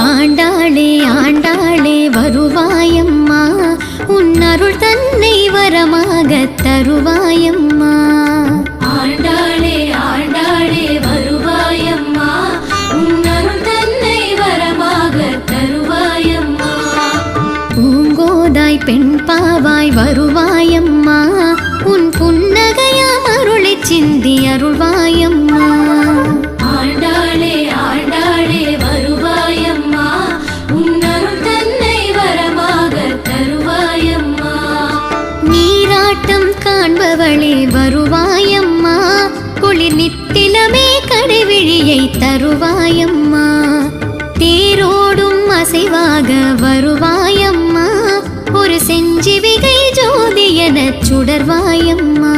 ஆண்டாளே ஆண்டாளே வருவாயம்மா, உன் அருள் தன்னை வரமாக தருவாயம்மா. ஆண்டாளே ஆண்டாளே வருவாயம்மா, உன் அருள் தன்னை வரமாக தருவாயம்மா. பூங்கோதாய் பெண் பாவாய் வருவாயம்மா, உன் புன்னகையாம் அருளை சிந்தி அருள்வாயம்மா. ஆண்டாளே ஆண்டாளே வருவாயம்மா, உன் அருள் தன்னை வரமாக தருவாயம்மா. நீராட்டம் காண்பவளே வருவாயம்மா, குளிர் நித்திலமே கடைவிழியை தருவாயம்மா. தேரோடும் அசைவாக வருவாயம்மா, ஒரு செஞ்சிவிகை ஜோதி எனச் சுடர்வாயம்மா.